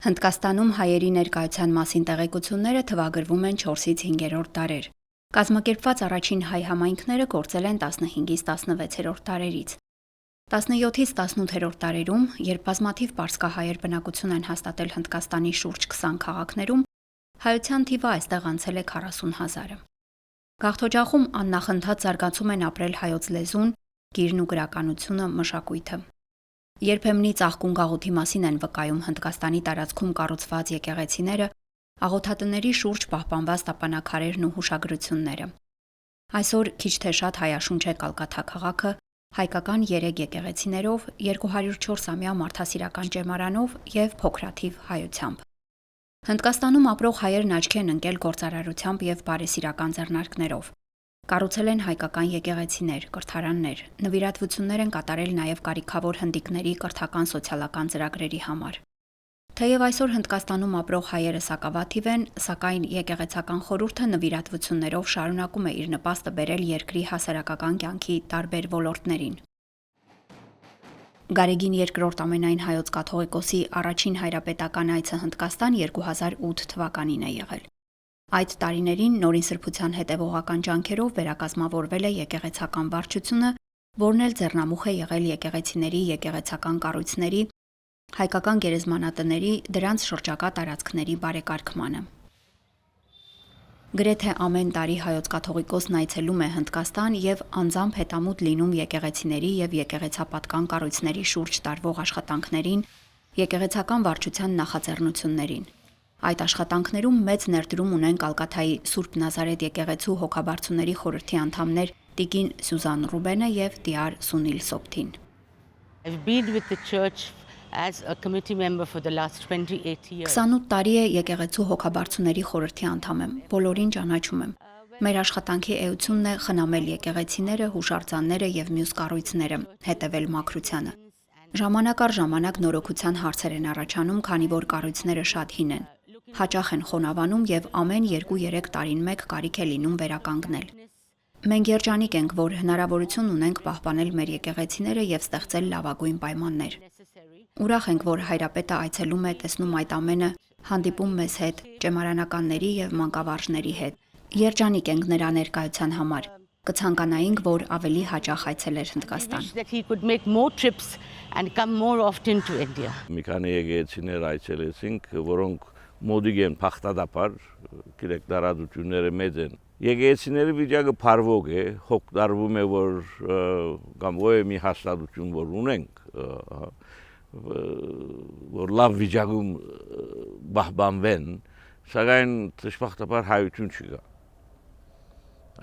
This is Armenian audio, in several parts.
Հնդկաստանում հայերի ներկայության մասին տեղեկությունները թվագրվում են 4-ից 5-րդ դարեր։ Կազմակերպված առաջին հայ համայնքները գործել են 15-ից 16-րդ դարերից։ 17-ից 18-րդ դարերում, երբ բազմաթիվ պարսկահայեր բնակություն են հաստատել Հնդկաստանի շուրջ 20 քաղաքներում, հայության թիվը այստեղ անցել է 40,000-ը։ Գաղթօջախում աննախընթաց զարգացում են ապրել հայոց լեզուն, գիրն ու գրականությունը, մշակույթը։ Երբեմնի ծաղկուն գաղութի մասին են վկայում Հնդկաստանի տարածքում կառուցված եկեղեցիները, աղոթատների շուրջ պահպանված տապանաքարերն ու հուշագրությունները։ Այսօր քիչ թե շատ հայաշունչ է Կալկաթա քաղաքը, հայկական 3 եկեղեցիներով, 204-ամյա մարդասիրական ճեմարանով եւ փոքրաթիվ հայությամբ։ Հնդկաստանում ապրող հայերն աչքի են ընկել գործարարությամբ եւ բարեսիրական ձեռնարկներով։ Կառուցել են հայկական եկեղեցիներ, կրթարաններ, նվիրատվություններ են կատարել նաև կարիքավոր հնդիկների կրթական սոցիալական ծրագրերի համար։ Թեև այսօր Հնդկաստանում ապրող հայերը սակավաթիվ են, սակայն եկեղեցական խորհուրդը նվիրատվություններով շարունակում է իր նպաստը բերել երկրի հասարակական կյանքի տարբեր ոլորտներին։ Գարեգին II ամենայն հայոց կաթողիկոսի առաջին հայրապետական այցը Հնդկաստան 2008 թվականին է եղել։ Այդ տարիներին նորին սրբության հետևողական ջանքերով վերակազմավորվել է եկեղեցական վարչությունը, որն էլ ձեռնամուխ է եղել եկեղեցիների եկեղեցական կառույցների, հայկական գերեզմանատների, դրանց շրջակա տարածքների բարեկարգմանը։ Գրեթե ամեն տարի հայոց կաթողիկոսն այցելում է Հնդկաստան եւ անձամբ հետամուտ լինում եկեղեցիների եւ եկեղեցապատկան կառույցների շուրջ տարվող աշխատանքներին, եկեղեցական վարչության նախաձեռնություններին։ Այդ աշխատանքներում մեծ ներդրում ունեն Կալկաթայի Սուրբ Նազարեթ եկեղեցու հոգաբարձուների խորհրդի անդամներ Տիկին Սյուզան Ռուբենը եւ Տիար Սունիլ Սոպթին։ I've been with the church as a committee member for the last 28 years. 28 տարի է եկեղեցու հոգաբարձուների խորհրդի անդամ եմ, բոլորին ճանաչում եմ։ Մեր աշխատանքի էությունն է խնամել եկեղեցիները, հուշարձանները եւ մյուս կառույցները, հետևել մաքրությանը։ Ժամանակ առ ժամանակ նորոգության հարցեր են առաջանում, քանի որ կառույցները շատ հին են։ Հաճախ են խոնավանում եւ ամեն 2-3 տարին մեկ կարիք է լինում վերականգնել։ Մենք երջանիկ ենք, որ հնարավորություն ունենք պահպանել մեր եկեղեցիները եւ ստեղծել լավագույն պայմաններ։ Ուրախ ենք, որ հայրապետը այցելում է, տեսնում այդ ամենը, հանդիպում մեզ հետ, ճեմարանականների եւ մանկավարժների հետ։ Երջանիկ ենք նրա ներկայության համար։ Կցանկանայինք, որ ավելի հաճախ այցելեր Հնդկաստան։ Մի քանի եկեղեցիներ այցելեցինք, որոնք մոդիկ են փախտադապար, գիտեք դարադությունները մեծ են։ Եկեղեցիների վիճակը փարվող է, հոգ դարվում է, որ կամ ոյ մի հաստատություն որ ունենք, որ լավ վիճակում բահբանվեն, սակայն դժբախտաբար հայություն չկա։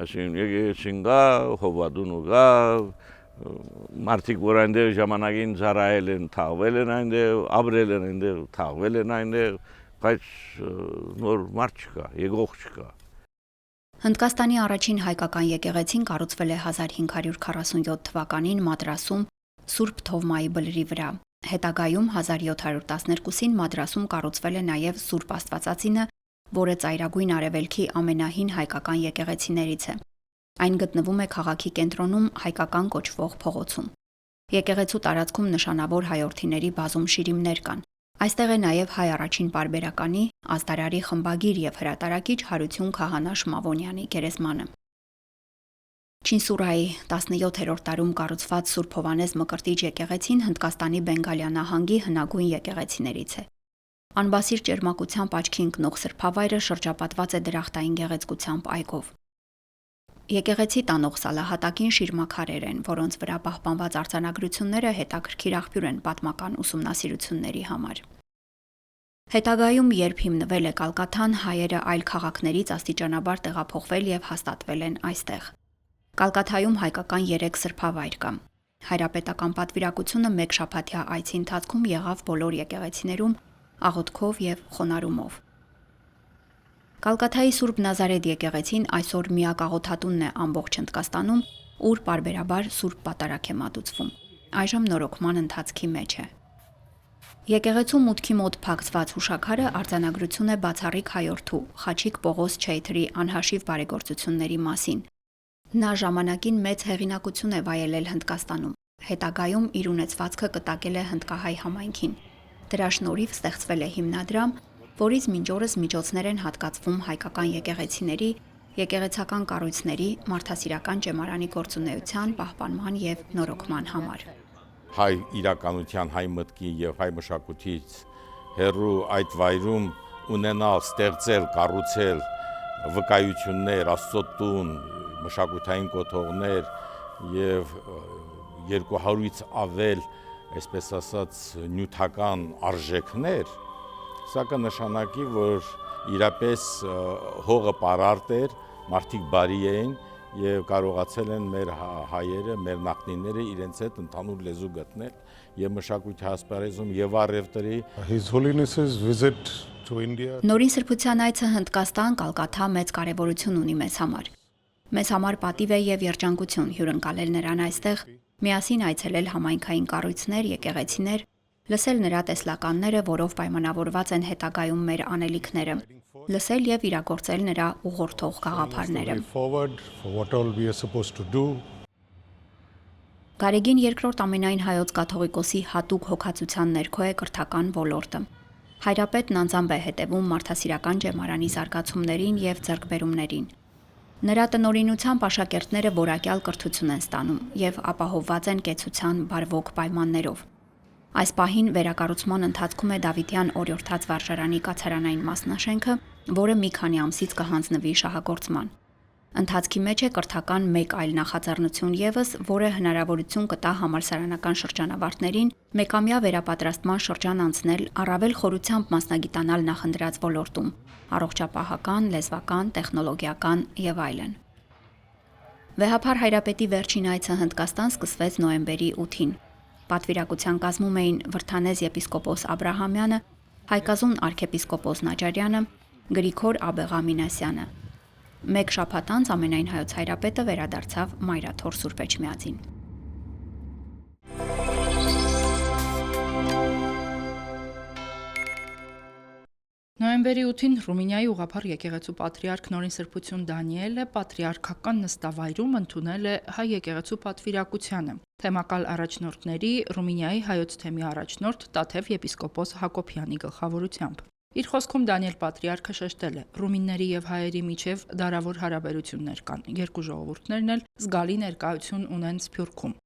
Այսինքն եկեղեցին կա, հովադուն կա, մարդիկ որ այնտեղ ժամանակին ծառայել են, թաղվել են այնտեղ, ապրել են այնտեղ, թաղվել են այնտեղ, բայց նոր մարդ չկա, եկող չկա։ Հնդկաստանի առաջին հայկական եկեղեցին կառուցվել է 1547 թվականին Մադրասում Սուրբ Թովմայի բլրի վրա։ Հետագայում 1712-ին Մադրասում կառուցվել է նաև Սուրբ Աստվածածինը, որը ծայրագույն արևելքի ամենահին հայկական եկեղեցիներից է։ Այն գտնվում է քաղաքի կենտրոնում հայկական կոչվող փողոցում։ Եկեղեցու տարածքում նշանավոր հայորդիների բազում շիրիմներ կան։ Այստեղ է նաև հայ առաջին պարբերականի, ազդարարի խմբագիր եւ հրատարակիչ Հարություն Քահանա Շմավոնյանի գերեզմանը։ Չինսուրայի 17-րդ դարում կառուցված Սուրբ Հովանես Մկրտիչ եկեղեցին Հնդկաստանի Բենգալյան նահանգի հնագույն եկեղեցիներից է։ Անբասիր ճերմակությամբ աչքի ընկնող սրբավայրը շրջապատված է դրախտային գեղեցկությամբ այգով։ Եկեղեցի տանող սալահատակին շիրմաքարեր են, որոնց վրա պահպանված արձանագրությունները հետաքրքիր աղբյուր են պատմական ուսումնասիրությունների համար։ Հետագայում, երբ հիմնվել է Կալկաթան, հայերը այլ քաղաքներից աստիճանաբար տեղափոխվել եւ հաստատվել են այստեղ։ Կալկաթայում հայկական 3 սրբավայր կա։ Հայրապետական պատվիրակությունը մեկ շաբաթյա այցի ընթացքում եղավ բոլոր եկեղեցիներում աղոթքով եւ խոնարհումով։ Կալկաթայի Սուրբ Նազարեթ եկեղեցին այսօր միակ աղոթատունն է ամբողջ Հնդկաստանում, ուր պարբերաբար Սուրբ Պատարագ է մատուցվում։ Այժմ նորոգման ընթացքի մեջ է։ Եկեղեցու մուտքի մոտ փակցված հուշաքարը արձանագրություն է բացառիկ հայորդու Խաչիկ Պողոս Չեյթրի անհաշիվ բարեգործությունների մասին։ Նա ժամանակին մեծ հեղինակություն է վայելել Հնդկաստանում։ Հետագայում իր ունեցվածքը կտակել է հնդկահայ համայնքին։ Դրա շնորհիվ ստեղծվել է հիմնադրամ, որից մինչ օրս միջոցներ են հատկացվում հայկական եկեղեցիների, եկեղեցական կառույցների, մարդասիրական ճեմարանի գործունեության, պահպանման եւ նորոգման համար։ Հայ իրականության, հայ մտքի եւ հայ մշակույթից հերու այդ վայրում ունենալ, ստեղծել, կառուցել վկայություններ, աստծոտուն, մշակութային կոթողներ եւ 200-ից ավել, այսպես ասած, նյութական արժեքներ, սա կնշանակի, որ իրապես հողը պարարտ էր, մարդիկ բարի էին եւ կարողացել են մեր հայերը, մեր նախնիները իրենց հետ ընդհանուր լեզու գտնել եւ մշակույթի ասպարեզում եւ առևտրի His Holiness's visit to India. Նորին սրբության այցը Հնդկաստան, Կալկաթա մեծ կարևորություն ունի մեզ համար։ Մեզ համար պատիվ է եւ երջանկություն հյուրընկալել նրան այստեղ, միասին այցելել համայնքային կառույցներ, եկեղեցիներ, լսել նրա տեսլականները, որով պայմանավորված են հետագայում մեր անելիքները, լսել եւ իրագործել նրա ուղղորդող գաղափարները։ Forward for what all we are supposed to do. Գարեգին երկրորդ ամենայն հայոց կաթողիկոսի հատուկ հոգացության ներքո է կրթական ոլորտը։ Հայրապետն անձամբ է հետևում մարդասիրական ճեմարանի զարգացումներին եւ ձեռքբերումներին։ Նրա տնօրինությամբ աշակերտները որակյալ կրթություն են ստանում եւ ապահովված են կեցության բարվոք պայմաններով։ Այս պահին վերակառուցման ընթացքում է Դավիթյան օրիորդաց վարժարանի կացարանային մասնաշենքը, որը մի քանի ամսից կհանձնվի շահագործման։ Ընթացքի մեջ է կրթական մեկ այլ նախաձեռնություն եւս, որը հնարավորություն կտա համալսարանական շրջանավարտներին մեկամյա վերապատրաստման շրջան անցնել, առավել խորությամբ մասնագիտանալ նախընտրած ոլորտում՝ առողջապահական, լեզվական, տեխնոլոգիական եւ այլն։ Վեհափար Հայրապետի վերջին այցը Հնդկաստան սկսվեց նոյեմբերի 8-ին։ Պատվիրակության կազմում էին Վրթանեզ եպիսկոպոս Աբրահամյանը, Հայկազուն arczepiskopos Նաջարյանը, Գրիգոր Աբեղամինասյանը։ Մեկ շաբաթ անց ամենայն հայոց հայրապետը վերադարձավ Մայրաթոր Սուրբ Էջմիածին։ Նոյեմբերի 8-ին Ռումինիայի ուղղափառ եկեղեցու պատրիարք Նորին Սրբություն Դանիելը պատրիարքական նստավայրում ընդունել է հայ եկեղեցու պատվիրակությանը։ Թեմակալ առաջնորդների Ռումինիայի հայոց թեմի առաջնորդ Տաթև եպիսկոպոս Հակոբյանի գլխավորությամբ։ Իր խոսքում Դանիել պատրիարքը շեշտել է. ռումինների եւ հայերի միջև դարավոր հարաբերություններ կան, երկու ժողովուրդներն էլ զգալի ներկայություն ունեն Սփյուռքում։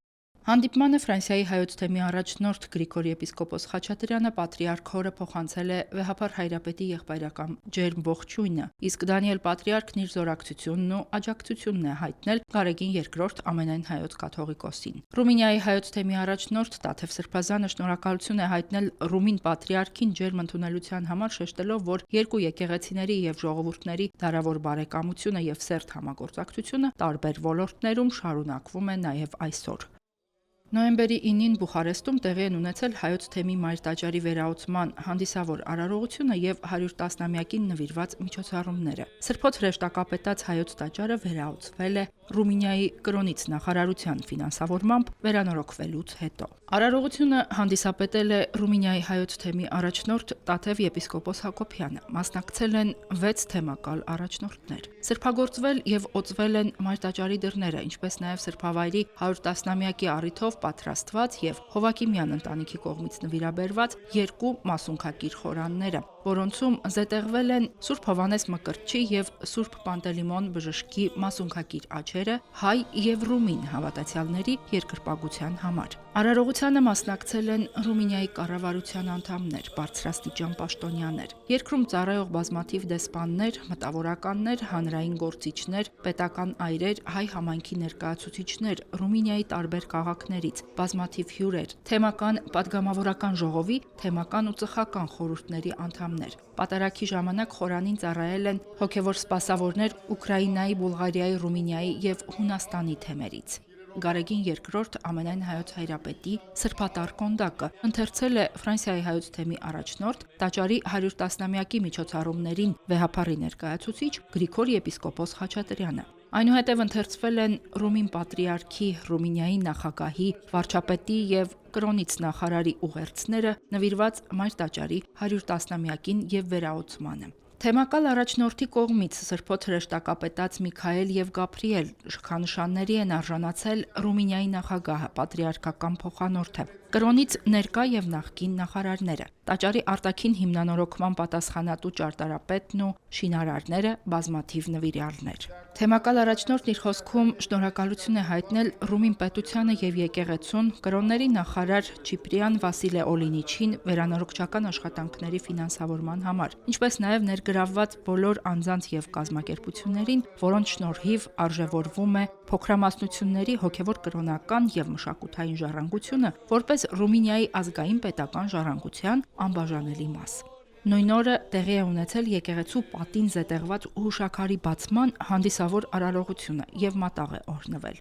Հանդիպմանը Ֆրանսիայի հայոց թեմի առաջնորդ Գրիգոր եպիսկոպոս Խաչատրյանը պատրիարք հորը փոխանցել է Վեհափար Հայրապետի եղբայրական ջերմ ողջույնը, իսկ Դանիել պատրիարքն իր զորակցությունն ու աջակցությունն է հայտնել Գարեգին II ամենայն հայոց կաթողիկոսին։ Ռումինիայի հայոց թեմի առաջնորդ Տաթև Սրբազանը շնորհակալություն է հայտնել ռումին պատրիարքին ջերմ ընդունելության համար, շեշտելով, որ երկու եկեղեցիների եւ ժողովուրդների դարավոր բարեկամությունը եւ սերտ համագործակցությունը տարբեր ոլորտներում շարունակվում է նաեւ այսօր։ Նոյեմբերի 9-ին Բուխարեստում տեղի են ունեցել հայոց թեմի մայր տաճարի վերահսկման հանդիսավոր արարողությունը եւ 110-ամյակին նվիրված միջոցառումները։ Սրբոց հրեշտակապետած հայոց տաճարը վերահսկվել է Ռումինիայի կրոնից նախարարության ֆինանսավորմամբ վերանորոգվելուց հետո։ Արարողությունը հանդիսապետել է Ռումինիայի հայոց թեմի առաջնորդ Տաթև եպիսկոպոս Հակոբյանը։ Մասնակցել են 6 թեմակալ առաջնորդներ։ Սրբագործվել եւ օծվել են մայր տաճարի դռները, ինչպես նաեւ սրբավայրի 110-ամյակի առիթով պատրաստված եւ Հովակիմյան ընտանիքի կողմից նվիրաբերված երկու մասունքակիր խորանները, որոնցում զետեղվել են Սուրբ Հովանես Մկրտչի եւ Սուրբ Պանտելեյմոն Բժշկի մասունքակիր աչերը հայ եւ ռումին հավատացյալների երկրպագության համար։ Արարողությանը մասնակցել են Ռումինիայի կառավարության անդամներ, բարձրաստիճան պաշտոնյաներ, երկրում ծառայող բազմաթիվ դեսպաններ, մտավորականներ, հանրային գործիչներ, պետական այրեր, հայ համայնքի ներկայացուցիչներ, Ռումինիայի տարբեր քաղաքներից, բազմաթիվ հյուրեր, թեմական պատգամավորական ժողովի, թեմական ու ծխական խորհուրդների անդամներ։ Պատարագի ժամանակ խորանին ծառայել են հոգևոր սպասավորներ Ուկրաինայի, Բուլղարիայի, Ռումինիայի եւ Հունաստանի թեմերից։ Գարեգին II ամենայն հայոց հայրապետի սրբատար կոնդակը ընթերցել է Ֆրանսիայի հայոց թեմի առաջնորդ տաճարի 110-ամյակի միջոցառումներին վեհափառի ներկայացուցիչ Գրիգոր եպիսկոպոս Խաչատրյանը։ Այնուհետև ընթերցվել են ռումին պատրիարքի, Ռումինիայի նախագահի, վարչապետի եւ կրոնից նախարարի ուղերձները նվիրված մայր տաճարի 110-ամյակին եւ վերահսկմանը։ Թեմակալ առաջնորդի կողմից սրբոց հրեշտակապետած Միքայել եւ Գաբրիել շքանշանների են արժանացել Ռումինիայի նախագահը, պատրիարքական փոխանորդը, կրոնից ներկա եւ նախկին նախարարները, տաճարի արտաքին հիմնանորոգման պատասխանատու ճարտարապետն ու շինարարները, բազմաթիվ նվիրյալներ։ Թեմակալ առաջնորդն իր խոսքում շնորհակալություն է հայտնել Ռումին պետությանը եւ եկեղեցուն կրոնների նախարար Չիպրիան Վասիլե Օլինիչին վերանորոգչական աշխատանքների ֆինանսավորման համար, ինչպես նաեւ ներգրավված բոլոր անձանց եւ կազմակերպություններին, որոնց շնորհիվ արժևորվում է փոքրամասնությունների հոգեվոր կրոնական եւ մշակութային ժառանգությունը, որպես Ռումինիայի ազգային պետական ժառանգության անբաժանելի մաս։ Նույն օրը տեղի է ունեցել եկեղեցու պատին զետեղված հուշաքարի բացման հանդիսավոր արարողությունը եւ մատաղ է օրհնվել։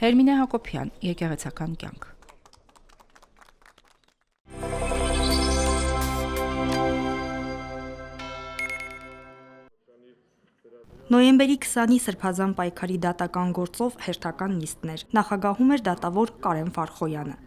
Հերմինե Հակոբյան, եկեղեցական կյանք։ Նոյեմբերի 20-ի Սրբազան պայքարի դատական գործով հերթական նիստներ։ Նախագահում էր դատավոր Կարեն Ֆարխոյանը։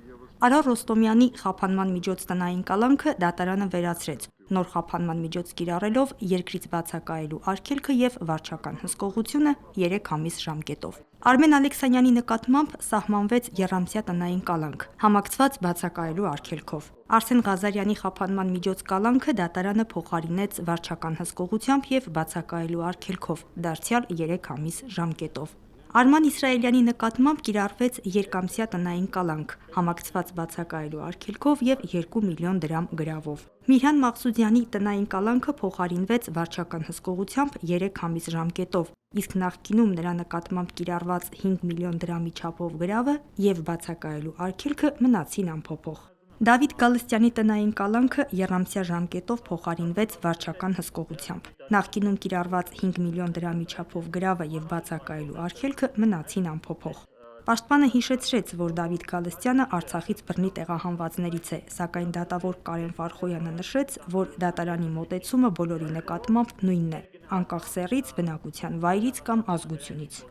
Արա Ռոստոմյանի խափանման միջոց տնային կալանքը դատարանը վերացրեց, նոր խափանման միջոց կիրառելով երկրից բացակայելու արգելքը եւ վարչական հսկողությունը 3 ամիս ժամկետով։ Արմեն Ալեքսանյանի նկատմամբ սահմանվեց եռամսյա տնային կալանք, համակցված բացակայելու արգելքով։ Արսեն Ղազարյանի խափանման միջոց կալանքը դատարանը փոխարինեց վարչական հսկողությամբ եւ բացակայելու արգելքով, դարձյալ 3 ամիս ժամկետով։ Արման Իսրայելյանի նկատմամբ կիրառվեց երկամսյա տնային կալանք, համակցված բացակայելու արգելքով եւ 2 միլիոն դրամ գրավով։ Միրհան Մաղսուդյանի տնային կալանքը փոխարինվեց վարչական հսկողությամբ 3 ամիս ժամկետով, իսկ նախկինում նրա նկատմամբ կիրառված 5 միլիոն դրամի չափով գրավը եւ բացակայելու արգելքը մնացին անփոփոխ։ Դավիթ Գալստյանի տնային կալանքը եռամսյա ժամկետով փոխարինվեց վարչական հսկողությամբ։ Նախկինում կիրառված 5 միլիոն դրամի չափով գրավը եւ բացակայելու արգելքը մնացին անփոփոխ։ Պաշտպանը հիշեցրեց, որ Դավիթ Գալստյանը Արցախից բռնի տեղահանվածներից է, սակայն դատավոր Կարեն Ֆարխոյանը նշեց, որ դատարանի մոտեցումը բոլորի նկատմամբ նույնն է, անկախ սեռից, բնակության վայրից կամ ազգությունից։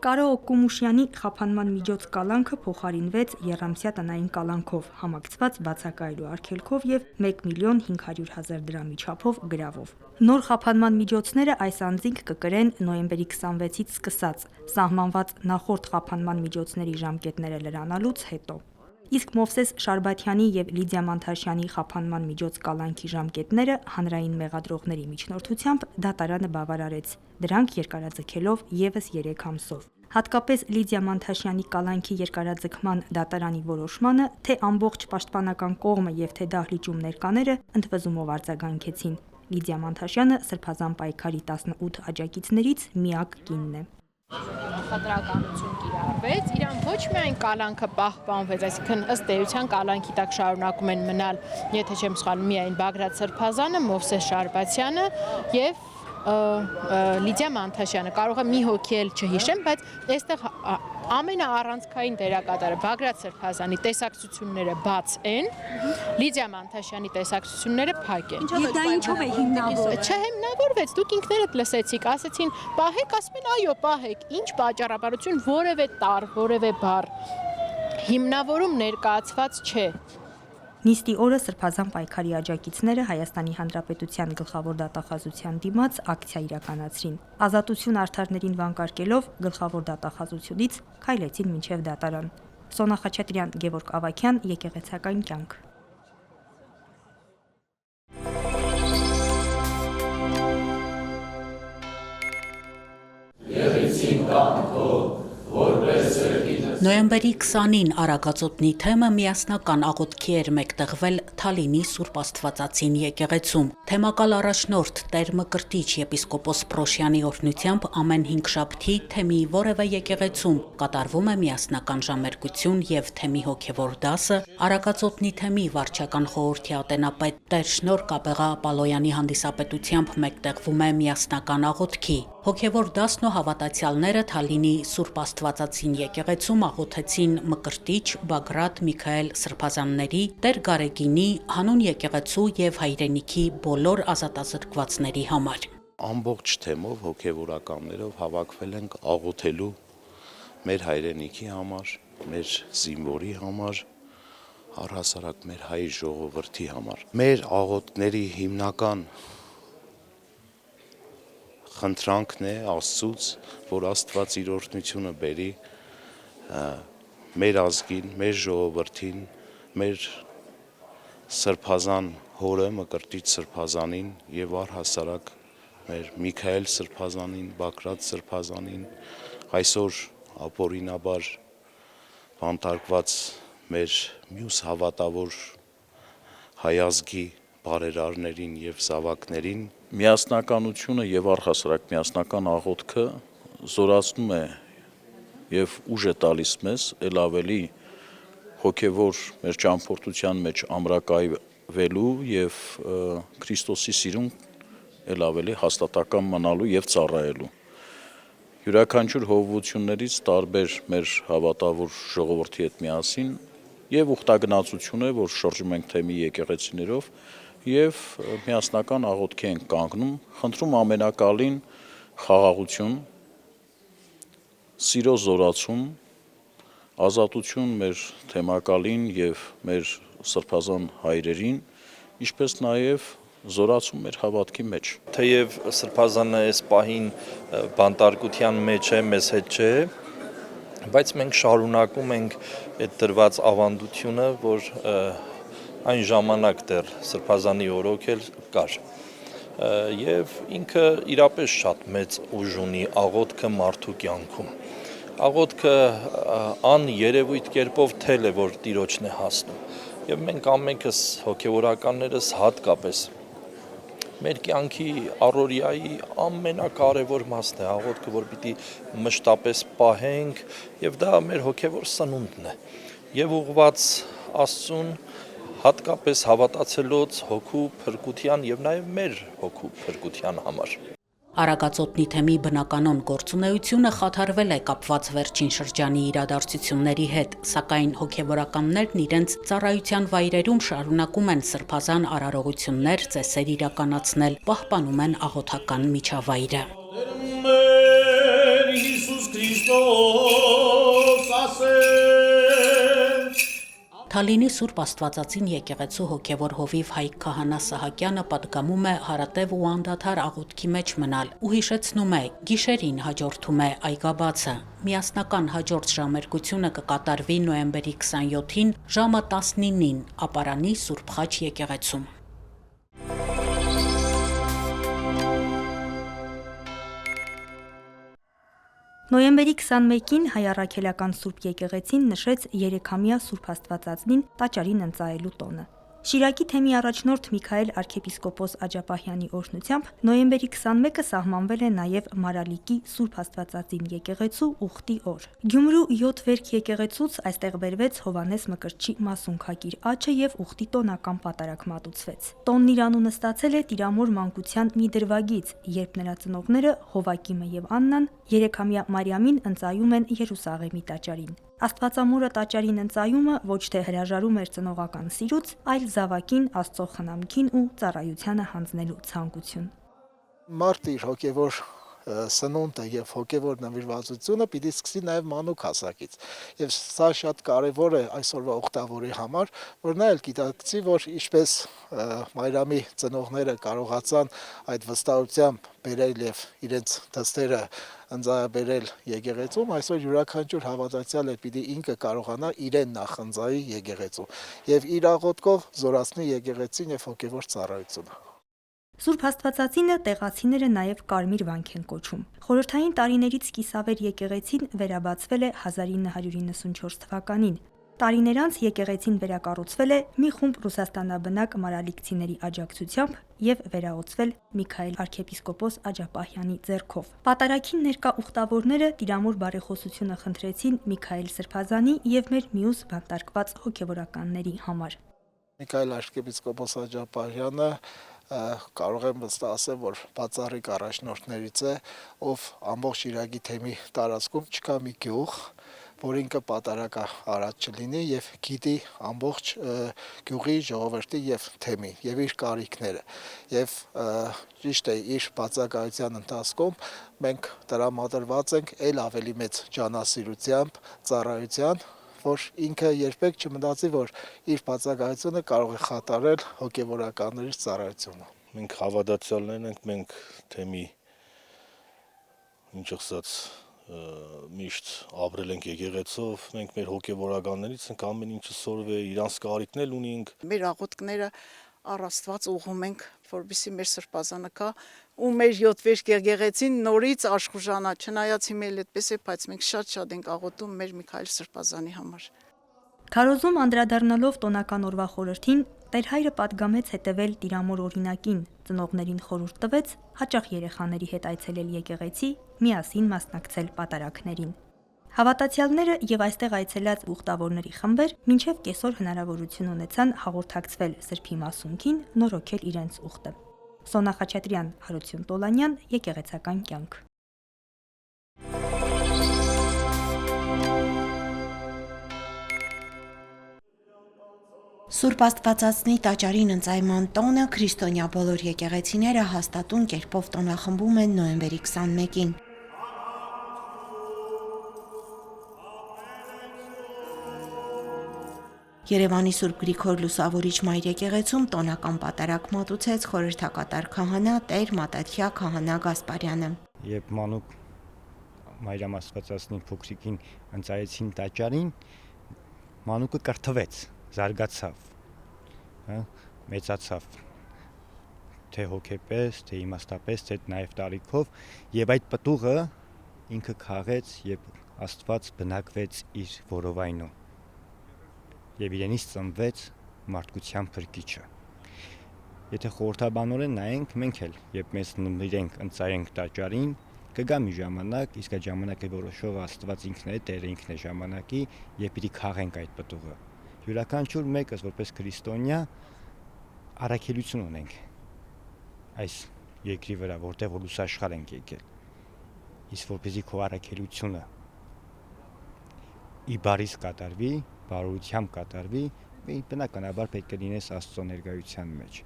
Կարո Օկումուշյանի խափանման միջոց կալանքը փոխարինվեց եռամսյա տնային կալանքով, համակցված բացակայելու արգելքով եւ 1 միլիոն 500 հազար դրամի չափով գրավով։ Նոր խափանման միջոցները այս անձինք կկրեն նոյեմբերի 26-ից սկսած, սահմանված նախորդ խափանման միջոցների ժամկետները լրանալուց հետո։ Իսկ Մովսես Շարբաթյանի եւ Լիդիա Մանթաշյանի խափանման միջոց կալանքի ժամկետները հանրային մեղադրողների միջնորդությամբ դատարանը բավարարեց, դրանք երկարաձգելով եւս 3 ամսով։ Հատկապես Լիդիա Մանթաշյանի կալանքի երկարաձգման դատարանի որոշմանը, թե ամբողջ պաշտպանական կողմը եւ թե դահլիճում ներկաները ընդվզումով արձագանքեցին։ Լիդիա Մանթաշյանը Սրբազան պայքարի 18 աջակիցներից միակ կինն է։ Խտրականություն կիրառվեց, իրան ոչ միայն կալանքը պահպանվեց, այսինքն ըստ էության կալանքի տակ շարունակում են մնալ, եթե չեմ սխալվում, միայն Բագրատ Սրբազանը, Մովսես Շարբաթյանը եւ Լիդիա Մանթաշյանը, կարող է մի հոգի էլ չհիշեմ, բայց այստեղ ամենաառանցքային դերակատարը Բագրատ Սրբազանի տեսակցությունները բաց են, Լիդիա Մանթաշյանի տեսակցությունները փակ են։ Եվ դա ինչով է հիմնավորվում։ Չհիմնավորվեց, դուք ինքներդ լսեցիք, ասեցին, պահեք, ասում են, այո, պահեք, ինչ պատճառաբարություն, որևէ տառ, որևէ բառ հիմնավորում ներկայացված չէ։ Նիստի օրը Սրբազան պայքարի աջակիցները Հայաստանի Հանրապետության գլխավոր դատախազության դիմաց ակցիա իրականացրին։ Ազատություն արդարներին վանկարկելով գլխավոր դատախազությունից քայլեցին մինչև դատարան։ Սոնա Խաչատրյան, Գևորգ Ավագյան, եկեղեցական կյանք։ Նոյեմբերի 20-ին Արագածոտնի թեմը միասնական աղոթքի էր մեկտեղվել Թալինի Սուրբ Աստվածածին եկեղեցում։ Թեմակալ առաջնորդ Տեր Մկրտիչ եպիսկոպոս Պրոշյանի օրհնությամբ ամեն 5 շաբթի թեմի որևէ եկեղեցում կատարվում է միասնական ժամերգություն եւ թեմի հոգեվոր դասը, Արագածոտնի թեմի վարչական խորհրդի ատենապետ Տեր Շնոր Կապեղա Ապալոյանի հանդիսապետությամբ մեկտեղվում է միասնական աղոթքի։ Հոգեվոր դասն ու հավատացյալները Թալինի Սուրբ Աստվածածին եկեղեցում աղոթեցին Մկրտիչ, Բագրատ, Միքայել Սրբազանների, Տեր Գարեգինի, հանուն եկեղեցու եւ հայրենիքի բոլոր ազատազրկվածների համար։ Ամբողջ թեմով հոգեվորականներով հավաքվել ենք աղոթելու մեր հայրենիքի համար, մեր զինվորի համար, առհասարակ մեր հայ ժողովրդի համար։ Մեր աղոթքների հիմնական խնդրանքն է Աստծուց, որ Աստված իր օրհնությունը բերի մեր ազգին, մեր ժողովրդին, մեր սրբազան հորը Մկրտիչ Սրբազանին եւ առհասարակ մեր Միքայել Սրբազանին, Բագրատ Սրբազանին, այսօր ապօրինաբար բանտարկված մեր մյուս հավատավոր հայ ազգի բարերարներին եւ զավակներին միասնականությունը եւ առհասարակ միասնական աղոթքը զորացնում է եւ ուժ է տալիս մեզ ել ավելի հոգեվոր մեր ճամփորդության մեջ ամրակայվելու եւ Քրիստոսի սիրուն ել ավելի հաստատական մնալու եւ ծառայելու։ Յուրաքանչյուր հովվություններից տարբեր մեր հավատավոր ժողովրդի հետ միասին եւ ուխտագնացություն է, որ շրջում ենք թեմի եկեղեցիներով եւ միասնական աղոթքի ենք կանգնում, խնդրում ամենակալին խաղաղություն, սիրո զորացում, ազատություն մեր թեմակալին եւ մեր սրբազան հայրերին, ինչպես նաեւ զորացում մեր հավատքի մեջ։ Թեև սրբազանը այս պահին բանտարկության մեջ է, մեզ հետ չէ, բայց մենք շարունակում ենք այդ դրված ավանդությունը, որ այն ժամանակ դեռ սրբազանի օրոք էլ կար։ Եվ ինքը իրապես շատ մեծ ուժ ունի աղոթքը մարդու կյանքում։ Աղոթքը աներևույթ կերպով թել է, որ Տիրոջն է հասնում։ Եվ մենք ամենքս հոգևորականներս հատկապես մեր կյանքի առօրյայի ամենակարևոր մասն է աղոթքը, որ պիտի մշտապես պահենք, եւ դա մեր հոգևոր սնունդն է։ Եվ ուղղված Աստծուն հատկապես հավատացելոց հոգու փրկության եւ նաեւ մեր հոգու փրկության համար։ Արագածոտնի թեմի բնականոն գործունեությունը խաթարվել է կապված վերջին շրջանի իրադարձությունների հետ, սակայն հոգևորականներն իրենց ծառայության վայրերում շարունակում են սրբազան արարողություններ, ծեսեր իրականացնել, պահպանում են աղոթական միջավայրը։ Թալինի Սուրբ Աստվածածին եկեղեցու հոգևոր հովիվ Հայկ Քահանա Սահակյանը պատգամում է հարատև ու անդադար աղոթքի մեջ մնալ ու հիշեցնում է, գիշերին հաջորդում է այգաբացը։ Միասնական հաջորդ ժամերգությունը կկատարվի նոյեմբերի 27-ին ժամը 19-ին Ապարանի Սուրբ Խաչ եկեղեցում։ Նոյեմբերի 21-ին Հայ առաքելական Սուրբ եկեղեցին նշեց 3-ամյա Սուրբ Աստվածածնին տաճարին ընծայելու տոնը։ Շիրակի թեմի առաջնորդ Միքայել arczepiskopos Աջապահյանի օրհնությամբ նոյեմբերի 21-ը սահմանվել է նաև Մարալիկի Սուրբ Աստվածածին եկեղեցու ուխտի օր։ Գյումրու 7 վերք եկեղեցուց այստեղ բերվեց Հովանես Մկրտչի մասունքակիր աչը եւ ուխտի տոնական պատարագ մատուցվեց։ Տոնն իր անունը ստացել է Տիրամոր մանկության մի դրվագից, երբ նրա ծնողները Հովակիմը եւ Աննան 3-ամյա Մարիամին ընծայում են Երուսաղեմի տաճարին։ Աստվածամորը տաճարին ընծայումը ոչ թե հրաժարում էր ծնողական սիրուց, այլ զավակին Աստծո խնամքին ու ծառայությանը հանձնելու ցանկություն։ Մարդ իր հոգևոր սնունդը եւ հոգևոր նվիրվածությունը պիտի սկսի նաեւ մանուկ հասակից եւ սա շատ կարեւոր է այսօրվա օգտավորի համար, որ նա էլ գիտակցի, որ ինչպես Մարիամի ծնողները կարողացան այդ վստահությամբ բերել եւ իրենց դստերը ընծայաբերել եկեղեցում, այսօր յուրաքանչյուր հավատացյալ է պիտի ինքը կարողանա իրեն նախընծայի եկեղեցու եւ իր աղոթքով զորացնի եկեղեցին եւ հոգևոր ծառայությունը։ Սուրբ Աստվածածինը տեղացիները նաև Կարմիր վանք են կոչում։ Խորհրդային տարիներից կիսավեր եկեղեցին վերաբացվել է 1994 թվականին։ Տարիներ անց եկեղեցին վերակառուցվել է մի խումբ ռուսաստանաբնակ մարալիկցիների աջակցությամբ եւ վերահոսվել Միքայել arczepiskopos Աջապահյանի ձեռքով։ Պատարագին ներկա ուխտավորները Տիրամոր բարեխոսությունը խնդրեցին Միքայել Սրբազանի եւ մեր մյուս բանտարկված հոգեվորականների համար։ Միքայել arczepiskopos Աջապահյանը կարող եմ վստահ ասել, որ բացառիկ առաջնորդներից է, ով ամբողջ Շիրակի թեմի տարածքում չկա մի գյուղ, որ ինքը պատարագ արած չլինի եւ գիտի ամբողջ գյուղի ժողովրդի եւ թեմի եւ իր կարիքները եւ ճիշտ է իր բացակայության ընթացքում մենք տրամադրված ենք ել ավելի մեծ ջանասիրությամբ ծառայության, որ ինքը երբեք չմտածի, որ իր բացակայությունը կարող է խաթարել հոգևորականների ծառայությունը։ Մենք հավատացյալներ ենք, մենք թեմի ինչ ասած միշտ ապրել ենք եկեղեցով, մենք մեր հոգևորականներից ենք ամեն ինչը սորվե, իրանց կարիքն էլ ունենք։ Մեր աղոթքները առ Աստված ուղղում ենք, որովհետեւ մեր սրբազանը կա ու մեր 7 վերք եկեղեցին նորից աշխուժանա, չնայած հիմա էլ այդպես է, բայց մենք շատ ենք աղոթում մեր Միքայել սրբազանի համար։ Քարոզում անդրադառնալով տոնական օրվա խորհրդին, Տեր հայրը պատգամեց հետևել Տիրամոր օրինակին, ծնողներին խորհուրդ տվեց հաճախ երեխաների հետ այցելել եկեղեցի, միասին մասնակցել պատարագներին։ Հավատացյալները եւ այստեղ այցելած ուխտավորների խմբեր մինչեւ կեսօր հնարավորություն ունեցան հաղորդակցվել Սրբի մասունքին, նորոգել իրենց ուխտը։ Սոնա Խաչատրյան, Հարություն Տոլանյան, Եկեղեցական կյանք։ Սուրբ Աստվածածնի տաճարին ընծայման տոնը քրիստոնյա բոլոր եկեղեցիները հաստատուն կերպով տոնախմբում են նոյեմբերի 21-ին։ Երևանի Սուրբ Գրիգոր Լուսավորիչ Մայր եկեղեցում տոնական պատարագ մատուցեց խորհրդակատար քահանա Տեր Մատաթյա քահանա Գասպարյանը։ Երբ մանուկ Մայրամ Աստվածածնի փոքրիկին ընծայեցին տաճարին, մանուկը կրթվեց, զարգացավ, մեծացավ, թե հոգեպես, թե իմաստապես, թե նաև տարիքով, եւ այդ պտուղը ինքը քաղեց եւ Աստված բնակվեց իր որովայնում եւ իրենից ծնվեց մարդկության փրկիչը։ Եթե խորհրդաբանորեն նայենք, մենք էլ երբ մեզ նվիրենք ընծայենք տաճարին, կգա մի ժամանակ, իսկ այդ ժամանակը որոշող Աստված ինքն է, Տերը ինքն է ժամանակի, եւ պիտի քաղենք այդ պտուղը։ Յուրաքանչյուր մեկս որպես քրիստոնյա առաքելություն ունենք այս երկրի վրա, որտեղ որ լուսաշխար ենք եկել։ Իսկ որպեսզի քո առաքելությունը ի բարիս կատարվի, բարօրությամբ կատարվի, բնականաբար պետք է լինես Աստծո ներկայության մեջ։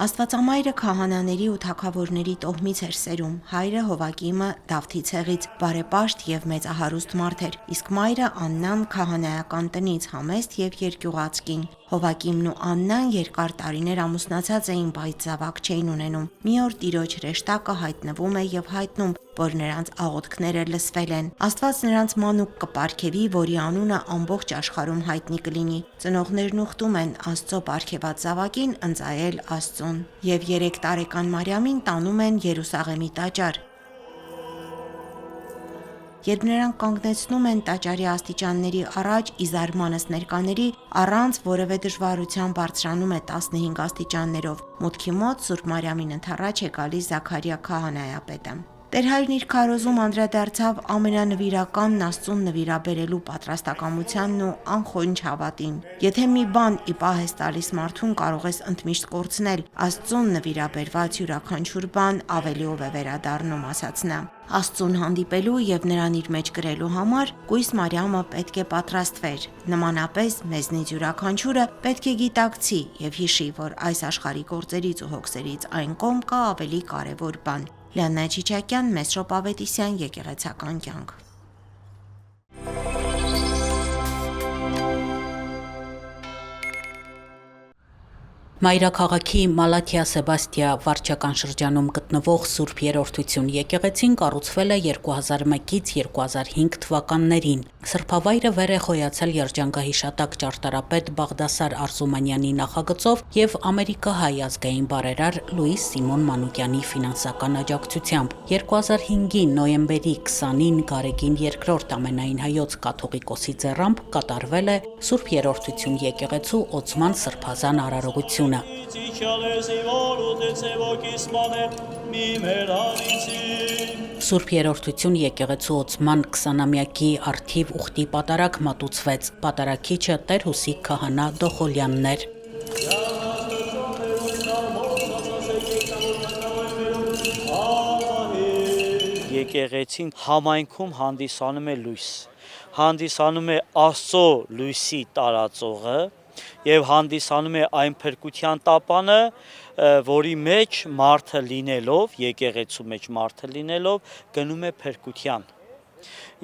Աստվածամայրը քահանաների ու թագավորների տոհմից էր սերում, հայրը Հովակիմը Դավթի ցեղից բարեպաշտ եւ մեծահարուստ մարդ էր, իսկ մայրը Աննան քահանայական տնից համեստ եւ երկյուղածքին։ Հովակիմն ու Աննան երկար տարիներ ամուսնացած էին, բայց զավակ չէին ունենում։ Մի օր տիրոջ հրեշտակը հայտնվում է եւ հայտնում, որ նրանց աղոթքները լսվել են։ Աստված նրանց մանուկ կպարգևի, որի անունը ամբողջ աշխարհում հայտնի կլինի։ Ծնողներն ուխտում են Աստծո պարգևած զավակին ընծայել Աստծուն եւ 3 տարեկան Մարիամին տանում են Երուսաղեմի տաճար։ Երբ նրանք կանգնեցնում են տաճարի աստիճանների առաջ, ի զարմանս ներկաների, առանց որևէ դժվարության բարձրանում է 15 աստիճաններով։ Մուտքի մոտ Սուրբ Մարիամին ընդառաջ է գալիս Զաքարիա քահանայապետը։ Տեր հայրն իր քարոզում անդրադարձավ ամենանվիրականն Աստծուն նվիրաբերելու պատրաստակամությանն ու անխոնջ հավատին։ Եթե մի բան ի պահ ես տալիս մարդուն, կարող ես ընդմիշտ կորցնել, Աստծուն նվիրաբերված յուրաքանչյուր բան ավելիով է վերադառնում, ասաց նա։ Աստծուն հանդիպելու եւ նրան իր մեջ գրելու համար Կույս Մարիամը պետք է պատրաստվեր։ Նմանապես մեզնից յուրաքանչյուրը պետք է գիտակցի եւ հիշի, որ այս աշխարհի գործերից ու հոգսերից այն կողմ կա ավելի կարեւոր բան։ Լիաննա Չիչակյան, Մեսրոպ Ավետիսյան, Եկեղեցական կյանք։ Մայրաքաղաքի Մալաթիա Սեբաստիա վարչական շրջանում գտնվող Սուրբ Երրորդություն եկեղեցին կառուցվել է 2001-ից 2005 թվականներին։ Սրբավայրը վեր է խոյացել երջանկահիշատակ ճարտարապետ Բաղդասար Արզումանյանի նախագծով եւ ամերիկահայ ազգային բարերար Լուիս Սիմոն Մանուկյանի ֆինանսական աջակցությամբ։ 2005-ի նոյեմբերի 20-ին Գարեգին II ամենայն հայոց կաթողիկոսի ձեռամբ կատարվել է Սուրբ Երրորդություն եկեղեցու օծման սրբազան արարողություն։ Սուրբ Երրորդություն եկեղեցու օծման 20-ամյակի առթիվ ուխտի պատարագ մատուցվեց։ Պատարագիչը Տեր Հուսիկ քահանա Դոխոլյանն էր։ Եկեղեցին համայնքում հանդիսանում է լույս, հանդիսանում է Աստծո լույսի տարածողը եւ հանդիսանում է այն փրկության տապանը, որի մեջ մարդը լինելով, եկեղեցու մեջ մարդը լինելով, գնում է փրկության։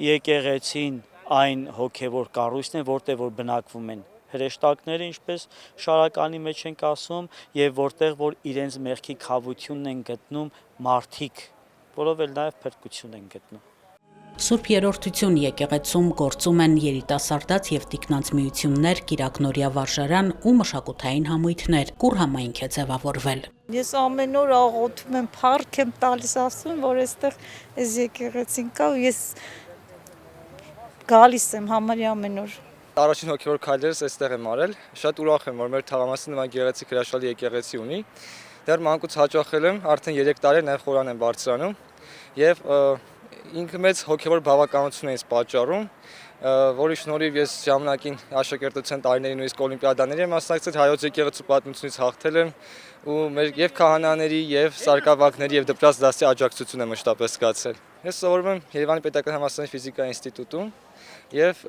Եկեղեցին այն հոգևոր կառույցն է, որտեղ որ բնակվում են հրեշտակները, ինչպես շարականի մեջ ենք ասում, եւ որտեղ որ իրենց մեղքի քավությունն են գտնում մարդիկ, որով էլ նաև փրկություն են գտնում։ Սուրբ Երրորդություն եկեղեցում գործում են երիտասարդաց եւ տիկնանց միություններ, Կիրակնորիա վարժարան ու մշակութային համույթներ։ Կուր համայնք է ձևավորվել։ Ես ամեն օր աղոթում եմ, փառք եմ տալիս Աստծուն, որ այստեղ այս եկեղեցին կա ու ես գալիս եմ համարյա ամեն օր։ Առաջին հոգևոր քայլերս այստեղ եմ արել։ Շատ ուրախ եմ, որ մեր թաղամասը նման գեղեցիկ հրաշալի եկեղեցի ունի։ Դեռ մանկուց հաճախել եմ, արդեն 3 տարի նաև խորան եմ բարձրանում եւ ինքը մեծ հոգևոր բավականություն է ինձ պատճառում, որի շնորհիվ ես ժամանակին աշակերտության տարիների նույնիսկ օլիմպիադաների եմ մասնակցել, հայոց եկեղեցու պատմությունից հաղթել եմ ու մեր եւ քահանաների եւ սարկավագների եւ դպրաց դասի աջակցություն եմ մշտապես զգացել։ Ես սովորում եմ Երևանի Պետական Համալսարանի ֆիզիկայի ինստիտուտում եւ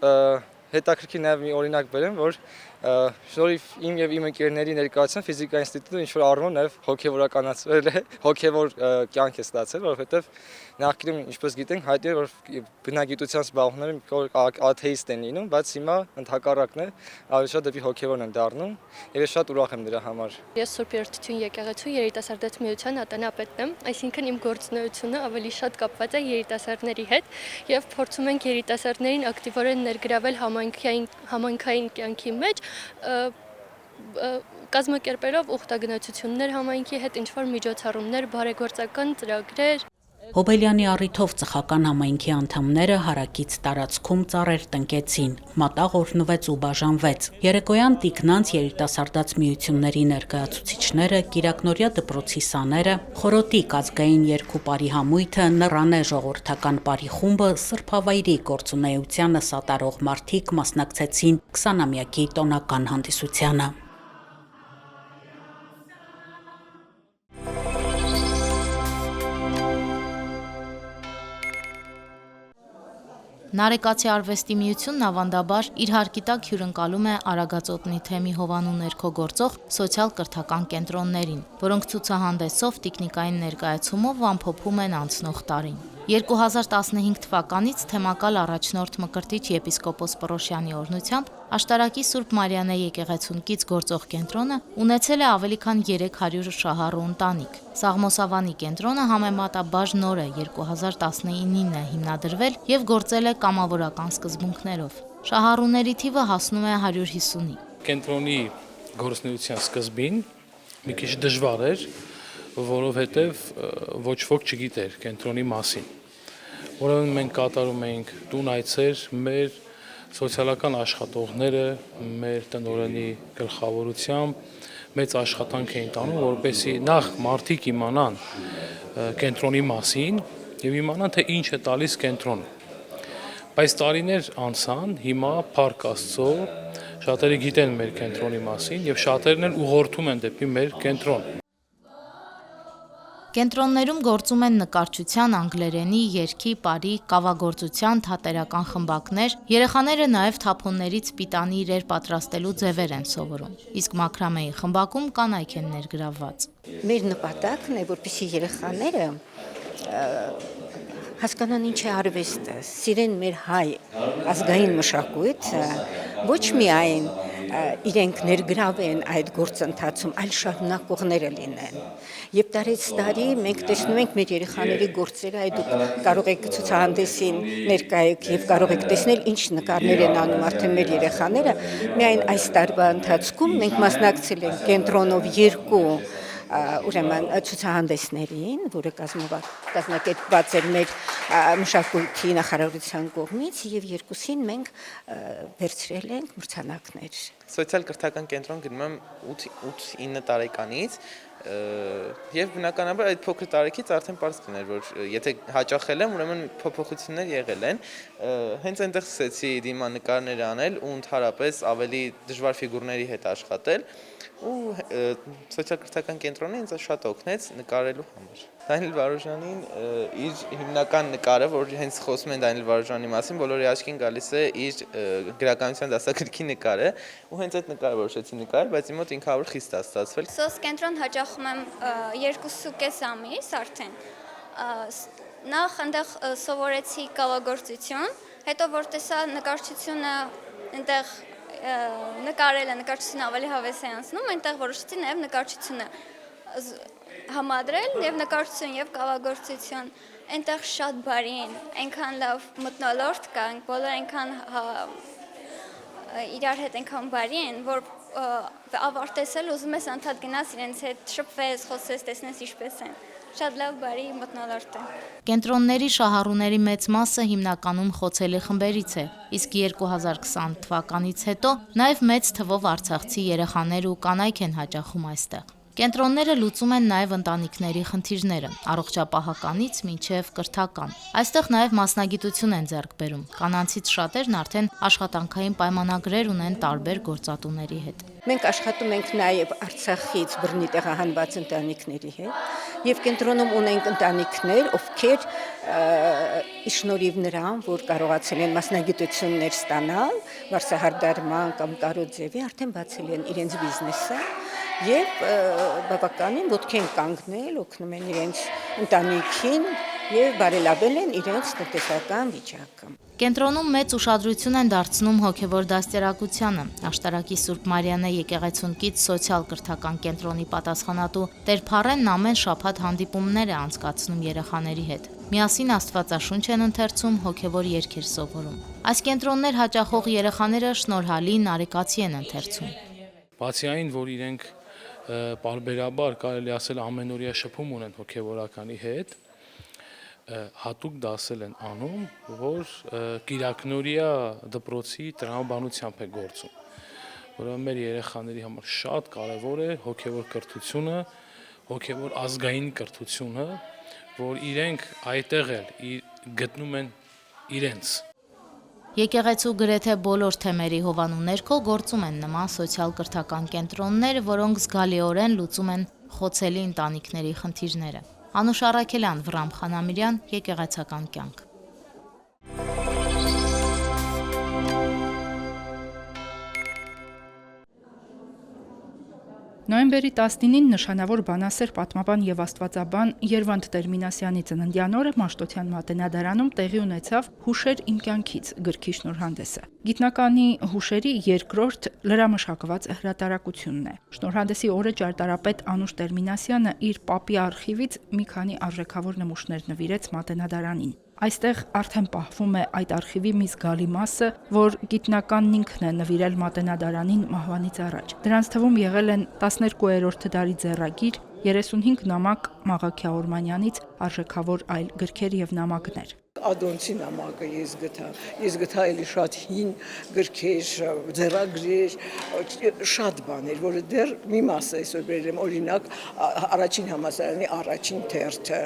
հետաքրքիր նաև մի օրինակ բերեմ, որ շնորհիվ իմ եւ իմ ընկերների ներկայացան ֆիզիկայի ինստիտուտը ինչ որ առումով նաև հոգեվորականացվել է, հոգեվոր կյանք է ստացել, որովհետեւ նախկինում ինչպես գիտենք, հայտնի է որ բնագիտության զբաղողները աթեիստ են լինում, բայց հիմա ընդհակառակն է, ավելի շատ դեպի հոգեվորն են դառնում եւ ես շատ ուրախ եմ դրա համար։ Ես Սուրբ Երրորդություն եկեղեցու երիտասարդաց միության ատենապետն եմ, այսինքն իմ գործունեությունը ավելի շատ կապված է երիտասարդների հետ եւ փորձում ենք երիտասարդներին ակտիվորեն ներգրավել համայնքային կյանքի մեջ, կազմակերպելով ուխտագնացություններ համայնքի հետ, ինչ-որ միջոցառումներ, բարեգործական ծրագրեր։ Հոբելյանի առիթով ծխական համայնքի անդամները հարակից տարածքում ծառեր տնկեցին, մատաղ օրհնվեց ու բաժանվեց։ Երեկոյան տիկնանց երիտասարդաց միությունների ներկայացուցիչները, Կիրակնորիա դպրոցի սաները, Խորոտիկ ազգային երկու պարի համույթը, Նռանե ժողովրդական պարի խումբը, Սրբավայրի գործունեությանը սատարող մարդիկ մասնակցեցին 20-ամյակի տոնական հանդիսությանը։ Նարեկացի արվեստի միությունն ավանդաբար իր հարկի տակ հյուրընկալում է Արագածոտնի թեմի հովանու ներքո գործող սոցիալ-կրթական կենտրոններին, որոնք ցուցահանդեսով, տիկնիկային ներկայացումով ամփոփում են անցնող տարին։ 2015 թվականից թեմակալ առաջնորդ Մկրտիչ եպիսկոպոս Պռոշյանի օրհնությամբ Աշտարակի Սուրբ Մարիանե եկեղեցուն կից գործող կենտրոնը ունեցել է ավելի քան 300 շահառու ընտանիք։ Սաղմոսավանի կենտրոնը համեմատաբար նոր է, 2019-ին է հիմնադրվել եւ գործել է կամավորական սկզբունքներով։ Շահառուների թիվը հասնում է 150-ի։ Կենտրոնի գործունեության սկզբին մի քիչ դժվար էր, որովհետեւ ոչ ոք չգիտեր կենտրոնի մասին։ Որովհետեւ մենք կատարում էինք տուն այցեր, մեր սոցիալական աշխատողները, մեր տնօրենի գլխավորությամբ մեծ աշխատանք էին տանում, որպեսզի նախ մարդիկ իմանան կենտրոնի մասին եւ իմանան թե ինչ է տալիս կենտրոնը։ Բայց տարիներ անցան, հիմա փառք Աստծո, շատերը գիտեն մեր կենտրոնի մասին եւ շատերն էլ ուղղորդում են դեպի մեր կենտրոն։ Կենտրոններում գործում են նկարչության, անգլերենի, երգի, պարի, կավագործության, թատերական խմբակներ, երեխաները նաև թափոններից պիտանի իրեր պատրաստելու ձևեր են սովորում, իսկ մաքրամեի խմբակում կանայք են ներգրավված։ Մեր նպատակն է, որպեսզի երեխաները հասկանան ինչ է արվեստը, սիրեն մեր հայ ազգային մշակույթը, ոչ միայն իրենք ներգրավեն այդ գործընթացում, այլ շարունակողները լինեն։ Եվ տարեց տարի մենք տեսնում ենք մեր երեխաների գործերը, այդ դուք կարող եք ցուցահանդեսին ներկայեք եւ կարող եք տեսնել ինչ նկարներ են անում արդեն մեր երեխաները։ Միայն այս տարվա ընթացքում մենք մասնակցել ենք կենտրոնով 2 ուրեմն ցուցահանդեսներին, որը կազմակերպված էր մեր մշակույթի նախարարության կողմից եւ 2-ին մենք վերցրել ենք մրցանակներ։ Սոցիալ-կրթական կենտրոն գնում եմ 8-9 տարեկանից եւ բնականաբար այդ փոքր տարեկից արդեն պարզ կներ, որ եթե հաճախել եմ, ուրեմն փոփոխություններ եղել են։ Հենց այնտեղ սկսեցի դիմանկարներ անել ու ընդհանրապես ավելի դժվար ֆիգուրների հետ աշխատել ու սոցիալ-կրթական կենտրոնը ինձ շատ օգնեց նկարելու համար։ Դանիել Վարուժանին իր հիմնական նկարը, որ հենց խոսում են Դանիել Վարուժանի մասին, բոլորի աչքին գալիս է իր գրականության դասագրքի նկարը, ու հենց այդ նկարը որոշեցի նկարել, բայց իմ մոտ ինքնավոր խիստ է ստացվել։ Սոց կենտրոն հաճախում եմ 2.5 ամիս արդեն։ Նախ այնտեղ սովորեցի կավագործություն, հետո որ տեսա նկարչությունը այնտեղ նկարելը, նկարչությունը ավելի հավես է անցնում, այնտեղ որոշեցի նաև նկարչությունը համադրել եւ նկարչություն եւ կավագործություն այնտեղ շատ բարի են, այնքան լավ մթնոլորտ կա, բոլորը այնքան իրար հետ այնքան բարի են, որ ավարտեցել ուզում ես անդադ գնաս իրենց հետ շփվես, խոսես, տեսնես ինչպես են։ Շատ լավ բարի մթնոլորտ է։ Կենտրոնների շահառուների մեծ մասը հիմնականում խոցելի խմբերից է, իսկ 2020 թվականից հետո նաև մեծ թվով արցախցի երեխաներ ու կանայք են հաճախում այստեղ։ Կենտրոնները լուծում են նաև ընտանիքների խնդիրները, առողջապահականից մինչև կրթական։ Այստեղ նաև մասնագիտություն են ձեռք բերում։ Կանանցից շատերն արդեն աշխատանքային պայմանագրեր ունեն տարբեր գործատուների հետ։ Մենք աշխատում ենք նաև Արցախից բռնի տեղահանված ընտանիքների հետ եւ կենտրոնում ունենք ընտանիքներ, ովքեր շնորհիվ որ կարողացել են մասնագիտություններ ստանալ, վարսահարդարման կամ կարոձևի, արդեն բացել են իրենց բիզնեսը եւ բավականին ոտքի են կանգնել, օգնում են իրենց ընտանիքին եւ բարելավել են իրենց տնտեսական վիճակը։ Կենտրոնում մեծ ուշադրություն են դարձնում հոգևոր դաստիարակությանը։ Աշտարակի Սուրբ Մարիանե եկեղեցուն կից սոցիալ-կրթական կենտրոնի պատասխանատու Տեր Փառենն ամեն շաբաթ հանդիպումներ է անցկացնում երեխաների հետ։ Միասին Աստվածաշունչ են ընթերցում, հոգևոր երգեր սովորում։ Այս կենտրոններ հաճախող երեխաները շնորհալի նարեկացի են ընթերցում։ Բացի այն, որ իրենք պարբերաբար կարելի ասել ամենօրյա շփում ունեն հոգևորականի հետ, հատուկ դասել են անում, որ կիրակնորիա դպրոցի տրամաբանությամբ է գործում, որը մեր երեխաների համար շատ կարևոր է հոգևոր կրթությունը, հոգևոր ազգային կրթությունը, որ իրենք այդտեղ էլ գտնում են իրենց։ Եկեղեցու գրեթե բոլոր թեմերի հովանու ներքո գործում են նման սոցիալ-կրթական կենտրոններ, որոնք զգալիորեն լուծում են խոցելի ընտանիքների խնդիրները։ Անուշ Առաքելյան, Վռամ Խանամիրյան, Եկեղեցական կյանք։ Նոյեմբերի 19-ին նշանավոր բանասեր պատմաբան եւ աստվածաբան Երվանդ Տերմինասյանի ծննդյան օրը Մաշտոցյան մատենադարանում տեղի ունեցավ «Հուշեր իմ կյանքից» գրքի շնորհանդեսը։ Գիտնականի հուշերի երկրորդ լրամշակված հրատարակությունն է։ Շնորհանդեսի օրը ճարտարապետ Անուշ Տերմինասյանը իր պապի արխիվից մի քանի արժեքավոր նմուշներ նվիրեց մատենադարանին։ Այստեղ արդեն պահվում է այդ արխիվի մի զգալի մասը, որ գիտնականն ինքն է նվիրել մատենադարանին մահվանից առաջ։ Դրանց թվում եղել են 12-րդ դարի ձեռագիր, 35 նամակ Մաղաքյա Օրմանյանից, արժեքավոր այլ գրքեր եւ նամակներ։ Ադոնցի նամակը ես գտա էլի շատ հին գրքեր, ձեռագրեր, շատ բաներ, որը դեռ մի մասը այսօր բերել եմ, օրինակ առաջին համալսարանի առաջին թերթը,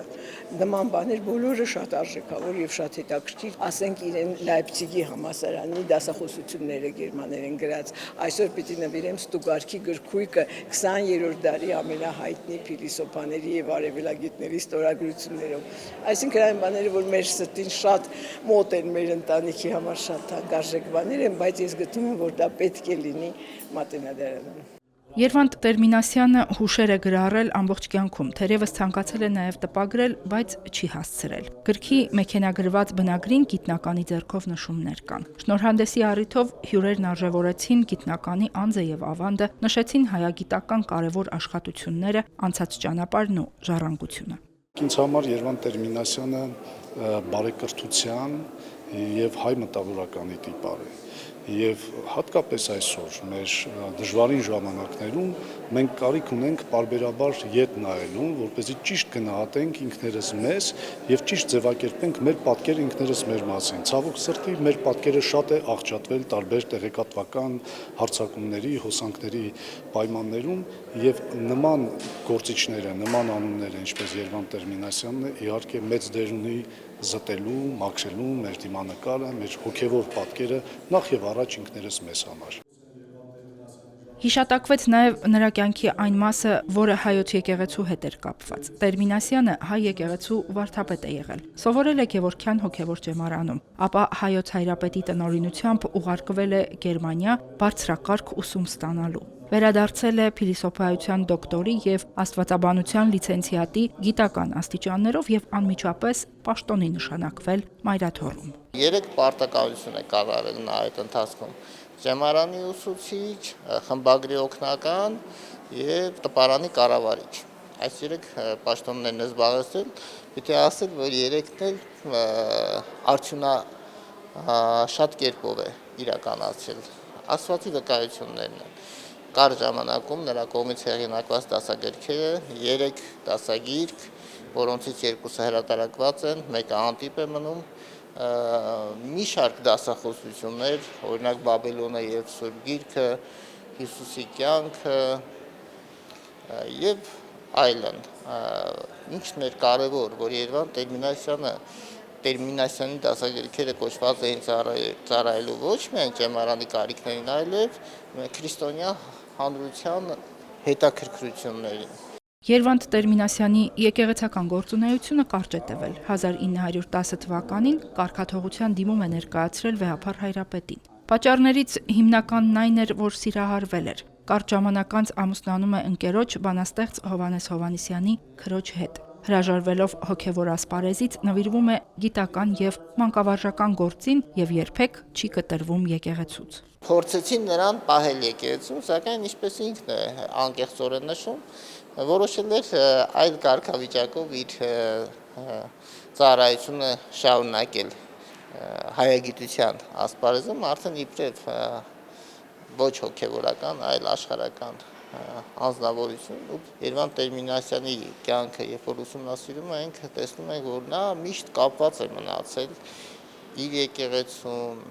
նման բաներ բոլորը շատ արժեքավոր եւ շատ հետաքրքիր, ասենք իրեն Լայպցիգի համալսարանի դասախոսությունները գերմաներեն գրած, այսօր պիտի նվիրեմ Ստուգարքի գրքույկը 20-րդ դարի ամենահայտնի փիլիսոփաների եւ արևելագետների ստորագրություններով, այսինքն այն բաները, որ մեր շատ մոտ են մեր ընտանիքի համար շատ հարգարժեք բաներ են, բայց ես գտնում եմ, որ դա պետք է լինի մատենադարանում։ Երվանդ Տերմինասյանը հուշեր է գրառել ամբողջ կյանքում, թերևս ցանկացել է նաև տպագրել, բայց չի հասցրել։ Գրքի մեքենագրված բնագրին գիտնականի ձեռքով նշումներ կան։ Շնորհանդեսի առիթով հյուրերն արժևորեցին գիտնականի անձը եւ ավանդը, նշեցին հայագիտական կարևոր աշխատությունները, անցած ճանապարհն ու ժառանգությունը։ Ինձ համար Երվանդ Տերմինասյանը բարեկրթության եւ հայ մտավորականի տիպար է եւ հատկապես այսօր մեր դժվարին ժամանակներում մենք կարիք ունենք պարբերաբար ետ նայելու, որպեսզի ճիշտ գնահատենք ինքներս մեզ եւ ճիշտ ձևակերպենք մեր պատկերը ինքներս մեր մասին։ Ցավոք սրտի մեր պատկերը շատ է աղճատվել տարբեր տեղեկատվական հարձակումների, հոսանքների պայմաններում եւ նման գործիչները, նման անունները, ինչպես Երվանդ Տերմինասյանն է, իհարկե մեծ դեր ունի զտելու, մաքրելու մեր դիմանկարը, մեր հոգևոր պատկերը նախ եւ առաջ ինքներս մեզ համար։ Հիշատակվեց նաև նրա կյանքի այն մասը, որը հայոց եկեղեցու հետ էր կապված։ Տերմինասյանը հայ եկեղեցու վարդապետ է եղել։ Սովորել է Գևորգյան հոգևոր ջեմարանում, ապա հայոց հայրապետի տնօրինությամբ ուղարկվել է Գերմանիա բարձրակարգ ուսում ստանալու։ Վերադարձել է փիլիսոփայության դոկտորի եւ աստվածաբանության լիցենզիատի գիտական աստիճաններով եւ անմիջապես պաշտոնի նշանակվել Մայրաթոռում։ 3 պարտականություն է կատարել նա այդ ընթացքում. Ջեմարանի ուսուցիչ, խմբագրի օգնական եւ տպարանի կառավարիչ։ այս 3 պաշտոններն է զբաղեցրել, պիտի ասել, որ 3-ն էլ արդյունաշատ կերպով է իրականացրել։ Աստվածի վկայություններն են։ Կարճ ժամանակում նրա կողմից հեղինակված դասագրքերը 3 դասագիրք, որոնցից 2-ը հրատարակված են, մեկը անտիպ է մնում, մի շարք դասախոսություններ, օրինակ Բաբելոնը եւ Սուրբ Գիրքը, Հիսուսի կյանքը եւ այլն։ Ինչն էր կարևոր, որ Երևան Տերմինասյանի դասագրքերը կոչված էին ծառայելու ոչ միայն ճեմարանի կարիքներին, այլև քրիստոնյա հանրության հետաքրքրություններին։ Երվանդ Տերմինասյանի եկեղեցական գործունեությունը կարճ է տևել։ 1910 թվականին կարգաթողության դիմում է ներկայացրել վեհափառ հայրապետին։ Պատճառներից հիմնականն այն էր, որ սիրահարվել էր։ Կարճ ժամանակ անց ամուսնանում է ընկերոջ բանաստեղծ Հովհաննես Հովհաննիսյանի քրոջ հետ։ Հրաժարվելով հոգևոր ասպարեզից նվիրվում է գիտական եւ մանկավարժական գործին եւ երբեք չի կտրվում եկեղեցուց։ Փորձեցին նրան պահել եկեղեցում, սակայն ինչպես ինքն է անկեղծորեն նշում, որոշել էր այդ կարգավիճակով իր ծառայությունը շարունակել հայագիտության ասպարեզում, արդեն իբրև ոչ հոգևորական, այլ աշխարհական անձնավորություն։ Երվանդ Տերմինասյանի կյանքը, երբ որ ուսումնասիրում ենք, տեսնում ենք, որ նա միշտ կապված է մնացել իր եկեղեցուն,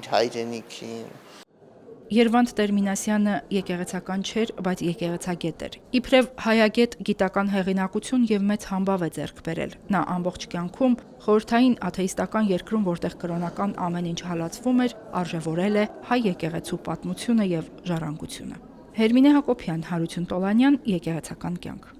իր հայրենիքին։ Երվանդ Տերմինասյանը եկեղեցական չէր, բայց եկեղեցագետ էր։ Իբրև հայագետ գիտական հեղինակություն եւ մեծ համբավ է ձեռք բերել։ Նա ամբողջ կյանքում խորհրդային աթեիստական երկրում, որտեղ կրոնական ամեն ինչ հալածվում էր, արժևորել է հայ եկեղեցու պատմությունը եւ ժառանգությունը։ Հերմինե Հակոբյան, Հարություն Տոլանյան, Եկեղեցական կյանք։